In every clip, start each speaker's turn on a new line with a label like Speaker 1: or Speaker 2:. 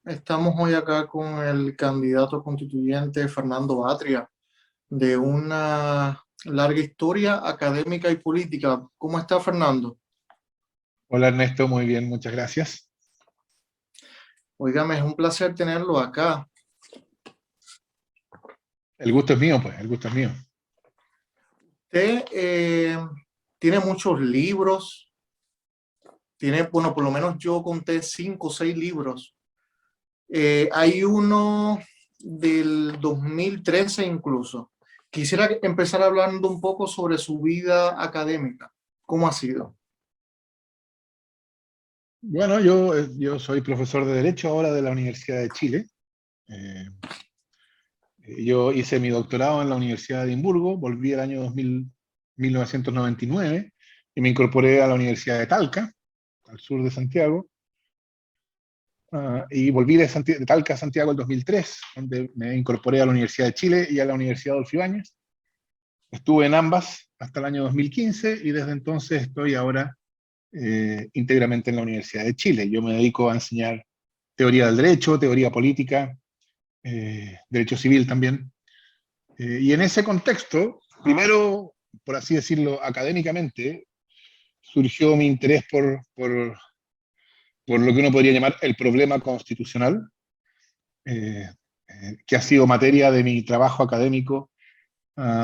Speaker 1: Estamos hoy acá con el candidato constituyente Fernando Atria, de una larga historia académica y política. ¿Cómo está, Fernando?
Speaker 2: Hola Ernesto, muy bien, muchas gracias.
Speaker 1: Óigame, es un placer tenerlo acá.
Speaker 2: El gusto es mío, pues, el gusto es mío.
Speaker 1: Usted tiene muchos libros, tiene, bueno, por lo menos yo conté 5 o 6 libros. Hay uno del 2013 incluso. Quisiera empezar hablando un poco sobre su vida académica. ¿Cómo ha sido?
Speaker 2: Bueno, yo soy profesor de Derecho ahora de la Universidad de Chile. Eh, yo hice mi doctorado en la Universidad de Edimburgo, volví el año 1999 y me incorporé a la Universidad de Talca, al sur de Santiago, y volví de Talca a Santiago el 2003, donde me incorporé a la Universidad de Chile y a la Universidad Adolfo Ibáñez. Estuve en ambas hasta el año 2015 y desde entonces estoy ahora íntegramente en la Universidad de Chile. Yo me dedico a enseñar teoría del derecho, teoría política, derecho civil también. Y en ese contexto, primero, por así decirlo, académicamente, surgió mi interés por lo que uno podría llamar el problema constitucional, eh, que ha sido materia de mi trabajo académico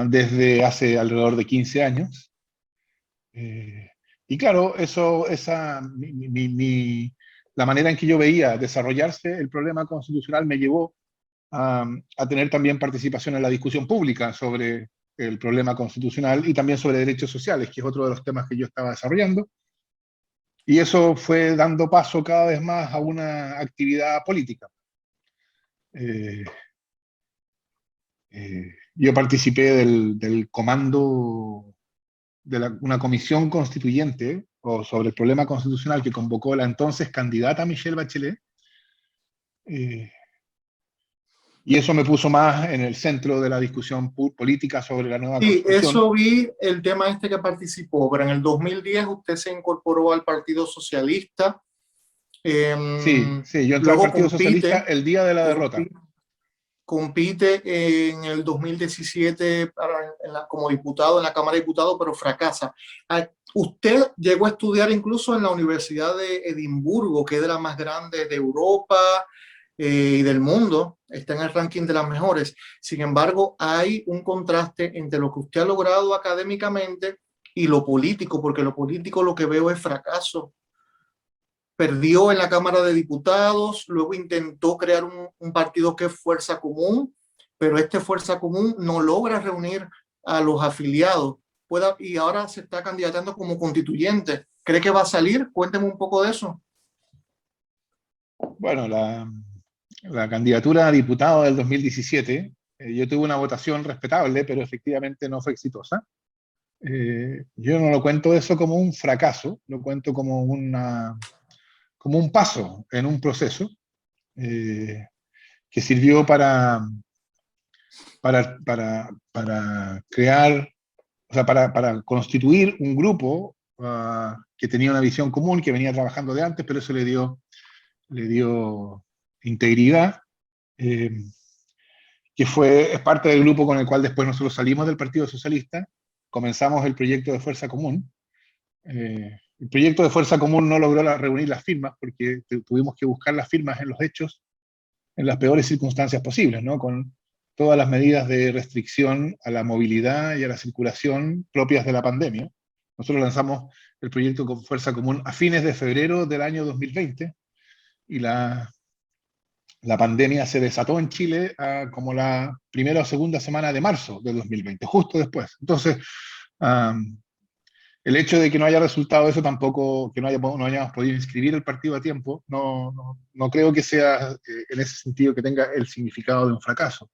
Speaker 2: desde hace alrededor de 15 años. Eh, y claro, la manera en que yo veía desarrollarse el problema constitucional me llevó a tener también participación en la discusión pública sobre el problema constitucional y también sobre derechos sociales, que es otro de los temas que yo estaba desarrollando. Y eso fue dando paso cada vez más a una actividad política. Eh, yo participé del comando de una comisión constituyente o sobre el problema constitucional que convocó la entonces candidata Michelle Bachelet, eh, y eso me puso más en el centro de la discusión política sobre la nueva
Speaker 1: Sí,
Speaker 2: constitución.
Speaker 1: eso vi el tema este que participó, pero en el 2010 usted se incorporó al Partido Socialista,
Speaker 2: Sí, sí, yo entré al
Speaker 1: luego
Speaker 2: Partido Socialista el día de la derrota.
Speaker 1: compite, compite en el 2017 como diputado en la Cámara de Diputados, pero fracasa. Usted llegó a estudiar incluso en la Universidad de Edimburgo, que es de las más grandes de Europa y del mundo, está en el ranking de las mejores. Sin embargo, hay un contraste entre lo que usted ha logrado académicamente y lo político, porque lo político lo que veo es fracaso. Perdió en la Cámara de Diputados, luego intentó crear un partido que es Fuerza Común, pero este Fuerza Común no logra reunir a los afiliados. Y ahora se está candidatando como constituyente. ¿Cree que va a salir? Cuénteme un poco de eso.
Speaker 2: Bueno, la candidatura a diputado del 2017, yo tuve una votación respetable, pero efectivamente no fue exitosa. Yo no lo cuento eso como un fracaso, lo cuento como un paso en un proceso que sirvió para crear, o sea, para constituir un grupo que tenía una visión común, que venía trabajando de antes, pero eso le dio integridad, eh, es parte del grupo con el cual después nosotros salimos del Partido Socialista, comenzamos el proyecto de Fuerza Común. El proyecto de Fuerza Común no logró reunir las firmas porque tuvimos que buscar las firmas en los hechos en las peores circunstancias posibles, ¿no? Con todas las medidas de restricción a la movilidad y a la circulación propias de la pandemia. Nosotros lanzamos el proyecto con Fuerza Común a fines de febrero del año 2020 y la pandemia se desató en Chile como la primera o segunda semana de marzo del 2020, justo después. Entonces, el hecho de que no haya resultado eso tampoco, que no hayamos podido inscribir el partido a tiempo, no creo que sea en ese sentido que tenga el significado de un fracaso.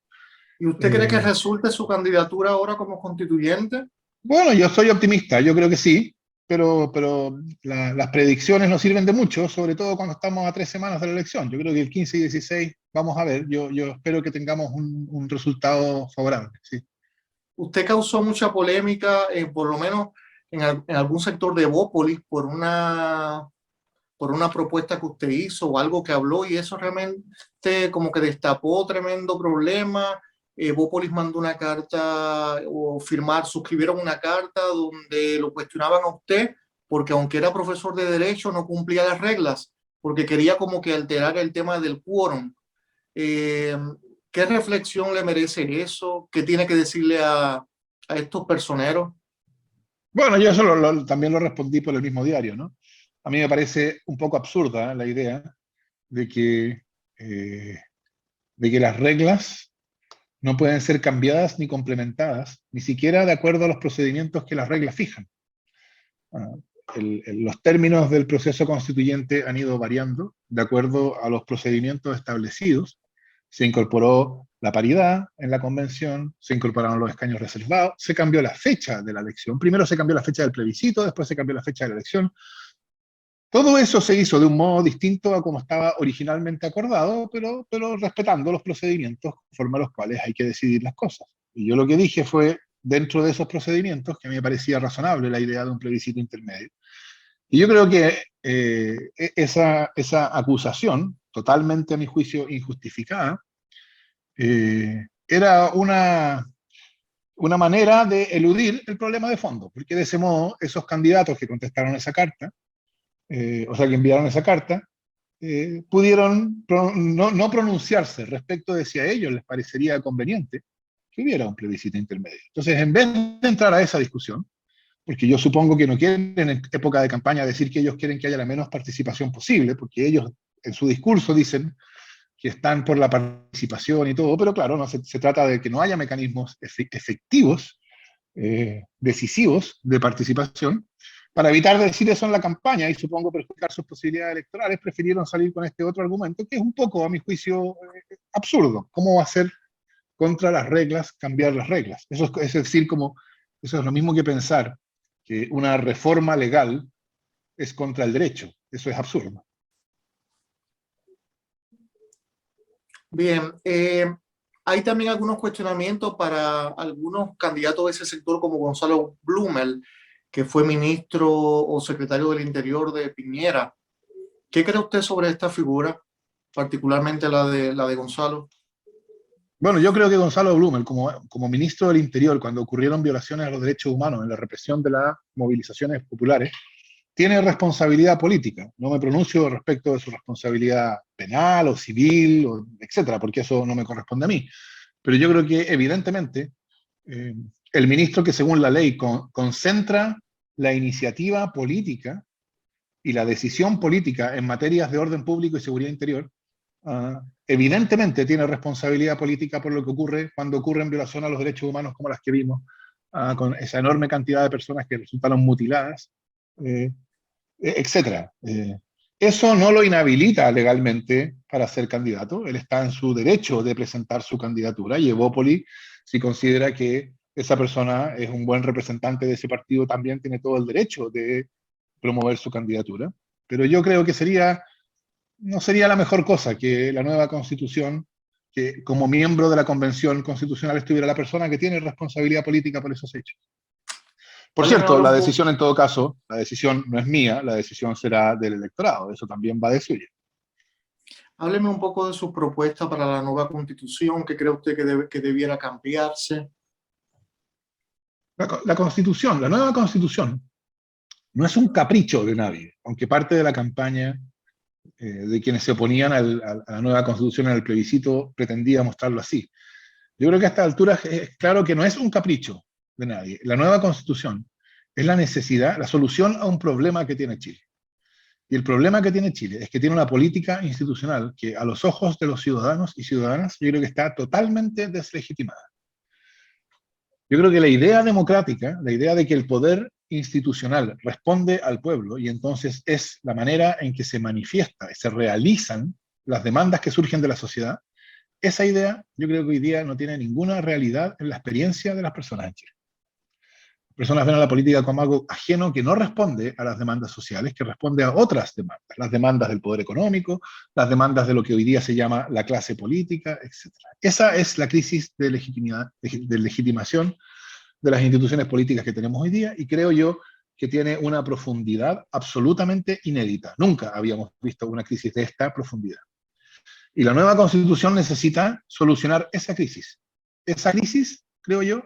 Speaker 1: ¿Y usted cree que
Speaker 2: Eh,
Speaker 1: resulte su candidatura ahora como constituyente?
Speaker 2: bueno, yo soy optimista, yo creo que sí, pero las predicciones no sirven de mucho, sobre todo cuando estamos a 3 semanas de la elección. Yo creo que el 15 y 16 vamos a ver, yo espero que tengamos un resultado favorable. Sí.
Speaker 1: Usted causó mucha polémica, por lo menos en algún sector de Bópolis, por una por una propuesta que usted hizo o algo que habló y eso realmente como que destapó tremendo problema. Bópolis mandó una carta o suscribieron una carta donde lo cuestionaban a usted porque aunque era profesor de Derecho no cumplía las reglas porque quería como que alterar el tema del quórum. Eh, ¿Qué reflexión le merece eso? ¿Qué tiene que decirle a estos personeros?
Speaker 2: Bueno, yo eso también lo respondí por el mismo diario, ¿no? A mí me parece un poco absurda la idea de que, eh, de que las reglas no pueden ser cambiadas ni complementadas, ni siquiera de acuerdo a los procedimientos que las reglas fijan. Ah, los términos del proceso constituyente han ido variando de acuerdo a los procedimientos establecidos. Se incorporó la paridad en la convención, se incorporaron los escaños reservados, se cambió la fecha de la elección. Primero se cambió la fecha del plebiscito, después se cambió la fecha de la elección. Todo eso se hizo de un modo distinto a como estaba originalmente acordado, pero respetando los procedimientos conforme a los cuales hay que decidir las cosas. Y yo lo que dije fue, dentro de esos procedimientos, que a mí me parecía razonable la idea de un plebiscito intermedio. Y yo creo que esa acusación, totalmente a mi juicio injustificada, era una manera de eludir el problema de fondo, porque de ese modo esos candidatos que contestaron esa carta, o sea, que enviaron esa carta, pudieron no pronunciarse respecto de si a ellos les parecería conveniente que hubiera un plebiscito intermedio. Entonces, en vez de entrar a esa discusión, porque yo supongo que no quieren en época de campaña decir que ellos quieren que haya la menos participación posible, porque ellos en su discurso dicen que están por la participación y todo, pero claro, no se trata de que no haya mecanismos efectivos, decisivos de participación. Para evitar decir eso en la campaña y supongo perjudicar sus posibilidades electorales, prefirieron salir con este otro argumento que es un poco, a mi juicio, absurdo. ¿Cómo va a ser contra las reglas cambiar las reglas? Eso es decir, eso es lo mismo que pensar que una reforma legal es contra el derecho. Eso es absurdo.
Speaker 1: Bien, hay también algunos cuestionamientos para algunos candidatos de ese sector como Gonzalo Blumel, que fue ministro o secretario del Interior de Piñera. ¿Qué cree usted sobre esta figura, particularmente la de Gonzalo?
Speaker 2: Bueno, yo creo que Gonzalo Blumel, como ministro del Interior, cuando ocurrieron violaciones a los derechos humanos en la represión de las movilizaciones populares, tiene responsabilidad política. No me pronuncio respecto de su responsabilidad penal o civil, etcétera, porque eso no me corresponde a mí. Pero yo creo que evidentemente el ministro que según la ley concentra la iniciativa política y la decisión política en materias de orden público y seguridad interior, evidentemente tiene responsabilidad política por lo que ocurre cuando ocurren violaciones a los derechos humanos como las que vimos, con esa enorme cantidad de personas que resultaron mutiladas, etcétera. Eso no lo inhabilita legalmente para ser candidato. Él está en su derecho de presentar su candidatura y Evópoli, si considera que esa persona es un buen representante de ese partido, también tiene todo el derecho de promover su candidatura. Pero yo creo que no sería la mejor cosa que la nueva constitución, que como miembro de la convención constitucional estuviera la persona que tiene responsabilidad política por esos hechos. Por cierto, la decisión en todo caso, la decisión no es mía, la decisión será del electorado, eso también va de suya.
Speaker 1: Hábleme un poco de su propuesta para la nueva constitución, ¿qué cree usted que debiera cambiarse?
Speaker 2: La constitución, la nueva constitución, no es un capricho de nadie, aunque parte de la campaña de quienes se oponían a la nueva constitución en el plebiscito pretendía mostrarlo así. Yo creo que a esta altura es claro que no es un capricho de nadie. La nueva constitución es la necesidad, la solución a un problema que tiene Chile. Y el problema que tiene Chile es que tiene una política institucional que a los ojos de los ciudadanos y ciudadanas yo creo que está totalmente deslegitimada. Yo creo que la idea democrática, la idea de que el poder institucional responde al pueblo y entonces es la manera en que se manifiesta y se realizan las demandas que surgen de la sociedad, esa idea yo creo que hoy día no tiene ninguna realidad en la experiencia de las personas en Chile. Las personas ven a la política como algo ajeno que no responde a las demandas sociales, que responde a otras demandas, las demandas del poder económico, las demandas de lo que hoy día se llama la clase política, etc. Esa es la crisis de legitimidad, de legitimación de las instituciones políticas que tenemos hoy día, y creo yo que tiene una profundidad absolutamente inédita. Nunca habíamos visto una crisis de esta profundidad. Y la nueva Constitución necesita solucionar esa crisis. Esa crisis, creo yo,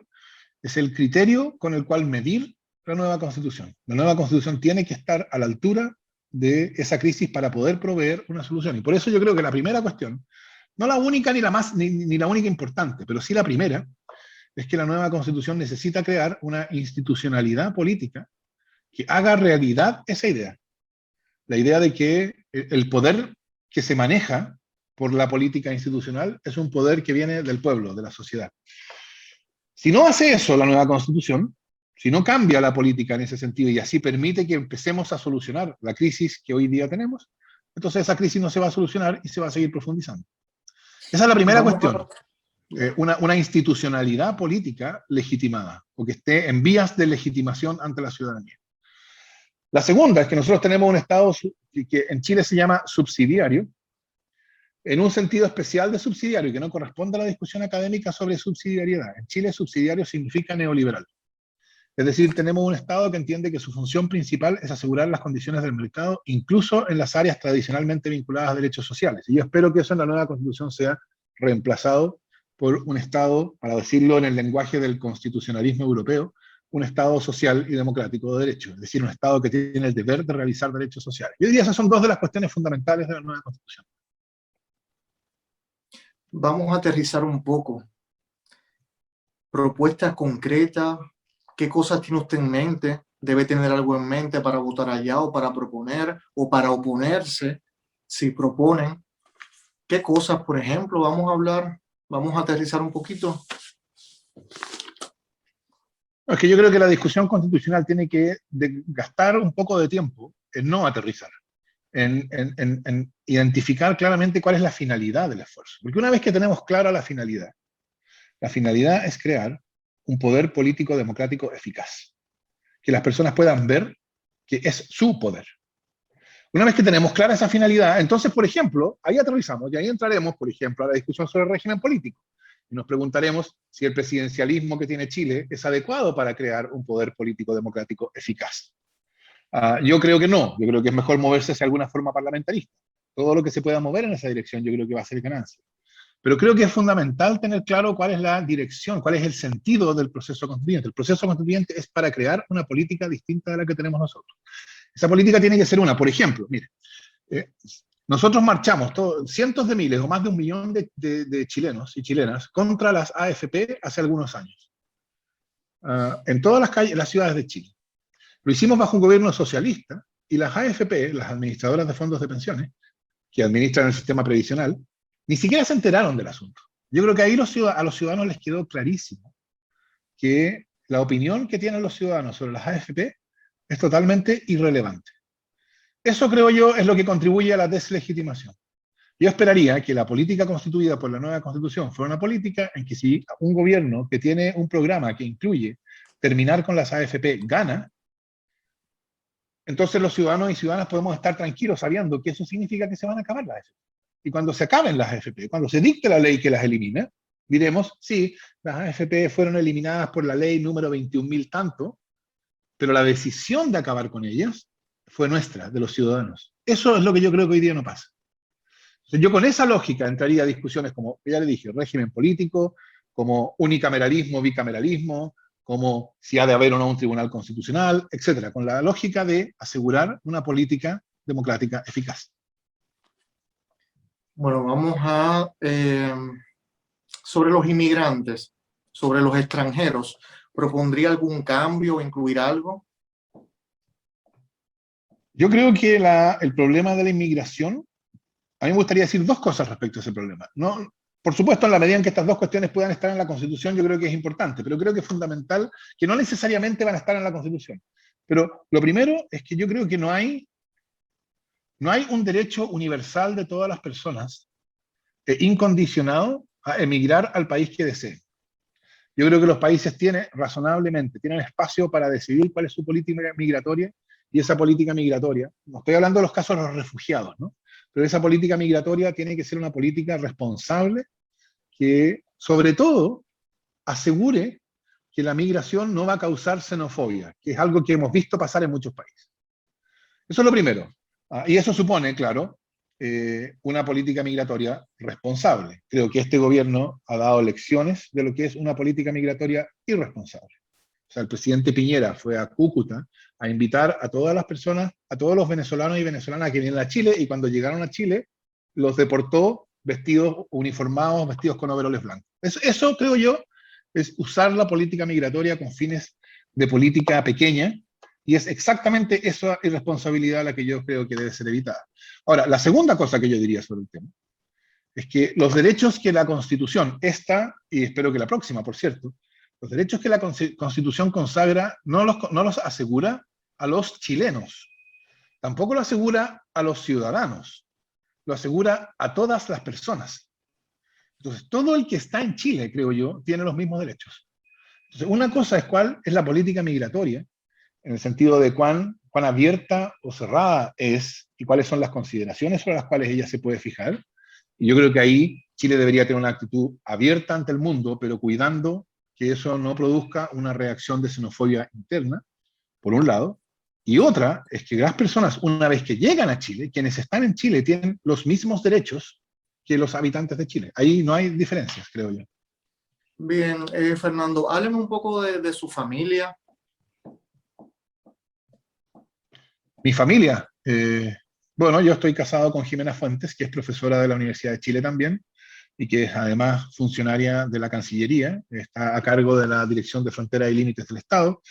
Speaker 2: es el criterio con el cual medir la nueva Constitución. La nueva Constitución tiene que estar a la altura de esa crisis para poder proveer una solución. Y por eso yo creo que la primera cuestión, no la única ni la más ni la única importante, pero sí la primera, es que la nueva Constitución necesita crear una institucionalidad política que haga realidad esa idea. La idea de que el poder que se maneja por la política institucional es un poder que viene del pueblo, de la sociedad. Si no hace eso la nueva Constitución, si no cambia la política en ese sentido y así permite que empecemos a solucionar la crisis que hoy día tenemos, entonces esa crisis no se va a solucionar y se va a seguir profundizando. Esa es la primera cuestión. Una institucionalidad política legitimada, o que esté en vías de legitimación ante la ciudadanía. La segunda es que nosotros tenemos un Estado que en Chile se llama subsidiario, en un sentido especial de subsidiario, que no corresponde a la discusión académica sobre subsidiariedad. En Chile, subsidiario significa neoliberal. Es decir, tenemos un Estado que entiende que su función principal es asegurar las condiciones del mercado, incluso en las áreas tradicionalmente vinculadas a derechos sociales. Y yo espero que eso en la nueva Constitución sea reemplazado por un Estado, para decirlo en el lenguaje del constitucionalismo europeo, un Estado social y democrático de derecho, es decir, un Estado que tiene el deber de realizar derechos sociales. Yo diría que esas son dos de las cuestiones fundamentales de la nueva Constitución.
Speaker 1: Vamos a aterrizar un poco. Propuestas concretas, ¿qué cosas tiene usted en mente? ¿Debe tener algo en mente para votar allá o para proponer o para oponerse si proponen? ¿Qué cosas, por ejemplo, vamos a hablar? Vamos a aterrizar un poquito.
Speaker 2: Es que yo creo que la discusión constitucional tiene que gastar un poco de tiempo en no aterrizar, en identificar claramente cuál es la finalidad del esfuerzo. Porque una vez que tenemos clara la finalidad es crear un poder político democrático eficaz, que las personas puedan ver que es su poder. Una vez que tenemos clara esa finalidad, entonces, por ejemplo, ahí aterrizamos y ahí entraremos, por ejemplo, a la discusión sobre el régimen político. Y nos preguntaremos si el presidencialismo que tiene Chile es adecuado para crear un poder político democrático eficaz. Yo creo que no, yo creo que es mejor moverse hacia alguna forma parlamentarista. Todo lo que se pueda mover en esa dirección yo creo que va a ser ganancia. Pero creo que es fundamental tener claro cuál es la dirección, cuál es el sentido del proceso constituyente. El proceso constituyente es para crear una política distinta de la que tenemos nosotros. Esa política tiene que ser una, por ejemplo, mire, nosotros marchamos cientos de miles o más de 1 millón de chilenos y chilenas contra las AFP hace algunos años, en todas las ciudades de Chile. Lo hicimos bajo un gobierno socialista y las AFP, las administradoras de fondos de pensiones, que administran el sistema previsional, ni siquiera se enteraron del asunto. Yo creo que ahí a los ciudadanos les quedó clarísimo que la opinión que tienen los ciudadanos sobre las AFP es totalmente irrelevante. Eso, creo yo, es lo que contribuye a la deslegitimación. Yo esperaría que la política constituida por la nueva Constitución fuera una política en que si un gobierno que tiene un programa que incluye terminar con las AFP gana, entonces los ciudadanos y ciudadanas podemos estar tranquilos sabiendo que eso significa que se van a acabar las AFP. Y cuando se acaben las AFP, cuando se dicte la ley que las elimina, diremos, sí, las AFP fueron eliminadas por la ley número 21.000 tanto, pero la decisión de acabar con ellas fue nuestra, de los ciudadanos. Eso es lo que yo creo que hoy día no pasa. Entonces, yo con esa lógica entraría a discusiones como, ya le dije, régimen político, como unicameralismo, bicameralismo, como si ha de haber o no un tribunal constitucional, etcétera, con la lógica de asegurar una política democrática eficaz.
Speaker 1: Bueno, vamos a sobre los inmigrantes, sobre los extranjeros. ¿Propondría algún cambio o incluir algo?
Speaker 2: Yo creo que el problema de la inmigración, a mí me gustaría decir dos cosas respecto a ese problema. No, por supuesto, en la medida en que estas dos cuestiones puedan estar en la Constitución, yo creo que es importante, pero creo que es fundamental que no necesariamente van a estar en la Constitución. Pero lo primero es que yo creo que no hay un derecho universal de todas las personas incondicionado a emigrar al país que deseen. Yo creo que los países tienen espacio para decidir cuál es su política migratoria, y esa política migratoria, no estoy hablando de los casos de los refugiados, ¿no? Pero esa política migratoria tiene que ser una política responsable que, sobre todo, asegure que la migración no va a causar xenofobia, que es algo que hemos visto pasar en muchos países. Eso es lo primero. Y eso supone, claro, una política migratoria responsable. Creo que este gobierno ha dado lecciones de lo que es una política migratoria irresponsable. O sea, el presidente Piñera fue a Cúcuta a invitar a todas las personas, a todos los venezolanos y venezolanas que vienen a Chile, y cuando llegaron a Chile, los deportó vestidos uniformados, vestidos con overoles blancos. Eso, creo yo, es usar la política migratoria con fines de política pequeña, y es exactamente esa irresponsabilidad la que yo creo que debe ser evitada. Ahora, la segunda cosa que yo diría sobre el tema es que los derechos que la Constitución, esta, y espero que la próxima, por cierto, los derechos que la Constitución consagra no los asegura a los chilenos, tampoco lo asegura a los ciudadanos, lo asegura a todas las personas. Entonces, todo el que está en Chile, creo yo, tiene los mismos derechos. Entonces, una cosa es cuál es la política migratoria, en el sentido de cuán abierta o cerrada es y cuáles son las consideraciones sobre las cuales ella se puede fijar. Y yo creo que ahí Chile debería tener una actitud abierta ante el mundo, pero cuidando que eso no produzca una reacción de xenofobia interna, por un lado. Y otra es que las personas, una vez que llegan a Chile, quienes están en Chile tienen los mismos derechos que los habitantes de Chile. Ahí no hay diferencias, creo yo.
Speaker 1: Bien, Fernando, hábleme un poco de su familia.
Speaker 2: Mi familia, bueno, yo estoy casado con Jimena Fuentes, que es profesora de la Universidad de Chile también, y que es además funcionaria de la Cancillería, está a cargo de la Dirección de Fronteras y Límites del Estado.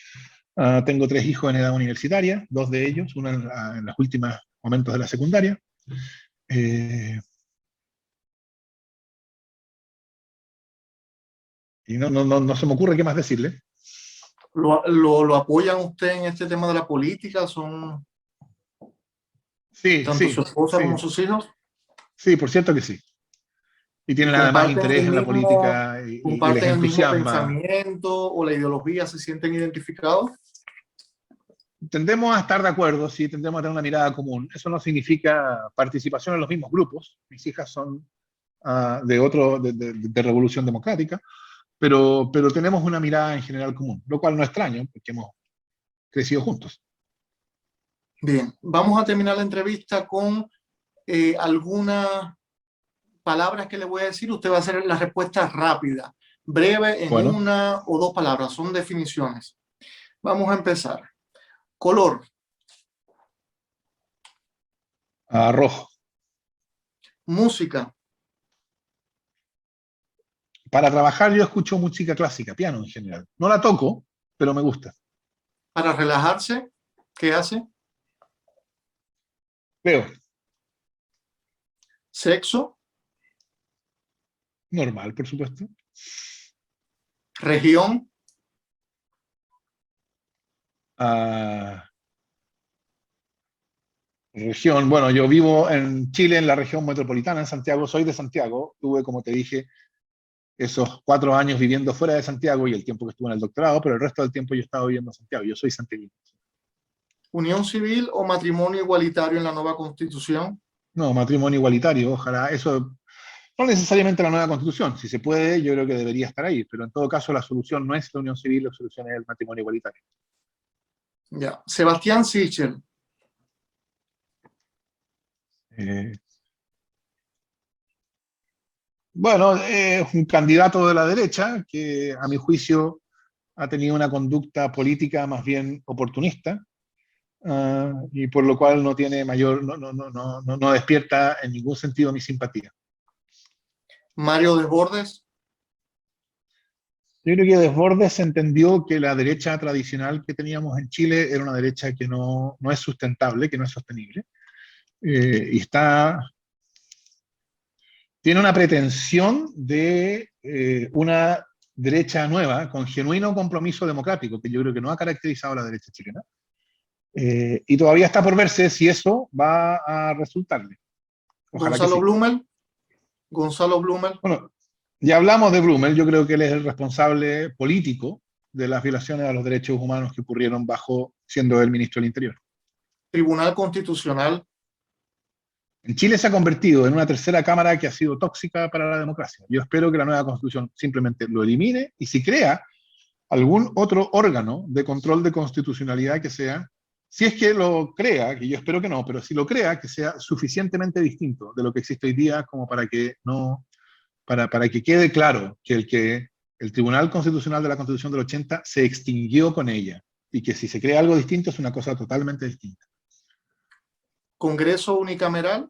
Speaker 2: Tengo 3 hijos en edad universitaria, 2 de ellos, uno en los últimos momentos de la secundaria. Y no se me ocurre qué más decirle.
Speaker 1: ¿Lo apoyan usted en este tema de la política? ¿Son
Speaker 2: sí,
Speaker 1: tanto
Speaker 2: sí,
Speaker 1: su esposa
Speaker 2: sí,
Speaker 1: como sus hijos?
Speaker 2: sí, por cierto que sí. Y
Speaker 1: ¿Y
Speaker 2: tienen además interés en la política y les
Speaker 1: comparten el mismo
Speaker 2: entusiasma.
Speaker 1: pensamiento o la ideología? ¿Se sienten identificados?
Speaker 2: Tendemos a estar de acuerdo, sí, tendemos a tener una mirada común. Eso no significa participación en los mismos grupos. Mis hijas son de Revolución Democrática, pero tenemos una mirada en general común, lo cual no es extraño, porque hemos crecido juntos.
Speaker 1: Bien, vamos a terminar la entrevista con algunas palabras que le voy a decir. Usted va a hacer la respuesta rápida, breve, en
Speaker 2: Bueno,
Speaker 1: una o 2 palabras. Son definiciones. Vamos a empezar. Color.
Speaker 2: rojo.
Speaker 1: Música.
Speaker 2: Para trabajar yo escucho música clásica, piano en general. No la toco, pero me gusta.
Speaker 1: Para relajarse, ¿qué hace?
Speaker 2: Veo.
Speaker 1: Sexo.
Speaker 2: Normal, por supuesto.
Speaker 1: Región.
Speaker 2: Región, bueno, yo vivo en Chile, en la región metropolitana, en Santiago, soy de Santiago, tuve, como te dije, esos 4 años viviendo fuera de Santiago y el tiempo que estuve en el doctorado, pero el resto del tiempo yo he estado viviendo en Santiago, yo soy santiaguino.
Speaker 1: Unión civil o matrimonio igualitario en la nueva Constitución.
Speaker 2: No, matrimonio igualitario, ojalá, eso, no necesariamente la nueva Constitución, si se puede, yo creo que debería estar ahí, pero en todo caso la solución no es la unión civil, la solución es el matrimonio igualitario.
Speaker 1: Ya. Sebastián Sichel.
Speaker 2: Bueno, es un candidato de la derecha que a mi juicio ha tenido una conducta política más bien oportunista, y por lo cual no tiene mayor, no despierta en ningún sentido mi simpatía.
Speaker 1: Mario Desbordes.
Speaker 2: Yo creo que Desbordes entendió que la derecha tradicional que teníamos en Chile era una derecha que no es sustentable, que no es sostenible, y tiene una pretensión de una derecha nueva, con genuino compromiso democrático, que yo creo que no ha caracterizado a la derecha chilena, y todavía está por verse si eso va a resultarle. Ojalá
Speaker 1: Gonzalo
Speaker 2: que sí.
Speaker 1: Blumel. Gonzalo Blumel.
Speaker 2: Bueno, ya hablamos de Blumel, yo creo que él es el responsable político de las violaciones a los derechos humanos que ocurrieron siendo el ministro del Interior.
Speaker 1: Tribunal Constitucional.
Speaker 2: En Chile se ha convertido en una tercera cámara que ha sido tóxica para la democracia. Yo espero que la nueva Constitución simplemente lo elimine y si crea algún otro órgano de control de constitucionalidad que sea, si es que lo crea, que yo espero que no, pero si lo crea, que sea suficientemente distinto de lo que existe hoy día como para que no, para que quede claro que el Tribunal Constitucional de la Constitución del 80 se extinguió con ella y que si se crea algo distinto es una cosa totalmente distinta.
Speaker 1: ¿Congreso unicameral?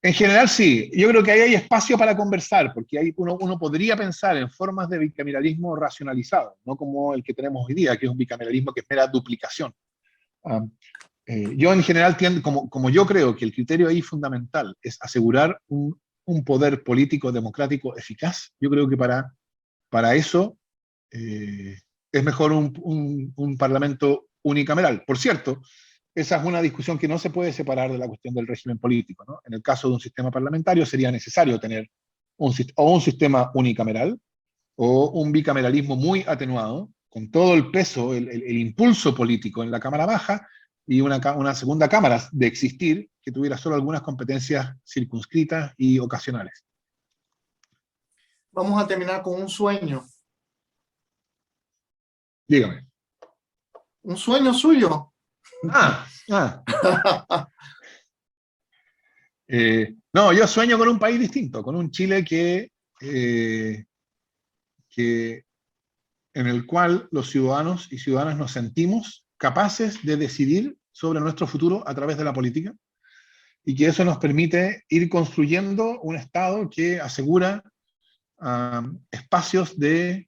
Speaker 2: En general sí, yo creo que ahí hay espacio para conversar, porque uno podría pensar en formas de bicameralismo racionalizado, no como el que tenemos hoy día, que es un bicameralismo que es mera duplicación. Um, yo en general tiendo, como yo creo que el criterio ahí fundamental es asegurar un poder político democrático eficaz, yo creo que para eso es mejor un parlamento unicameral. Por cierto, esa es una discusión que no se puede separar de la cuestión del régimen político, ¿no? En el caso de un sistema parlamentario sería necesario tener un sistema unicameral o un bicameralismo muy atenuado, con todo el peso, el impulso político en la Cámara Baja y una segunda Cámara de existir que tuviera solo algunas competencias circunscritas y ocasionales.
Speaker 1: Vamos a terminar con un sueño.
Speaker 2: Dígame.
Speaker 1: ¿Un sueño suyo?
Speaker 2: No, yo sueño con un país distinto, con un Chile que en el cual los ciudadanos y ciudadanas nos sentimos capaces de decidir sobre nuestro futuro a través de la política y que eso nos permite ir construyendo un Estado que asegura espacios de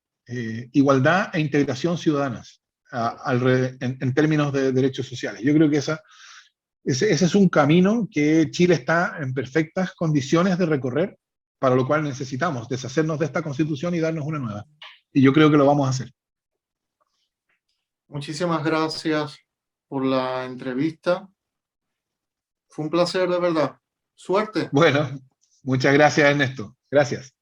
Speaker 2: igualdad e integración ciudadanas en términos de derechos sociales. Yo creo que ese es un camino que Chile está en perfectas condiciones de recorrer, para lo cual necesitamos deshacernos de esta Constitución y darnos una nueva. Y yo creo que lo vamos a hacer.
Speaker 1: Muchísimas gracias por la entrevista. Fue un placer, de verdad. Suerte.
Speaker 2: Bueno, muchas gracias, Ernesto. Gracias.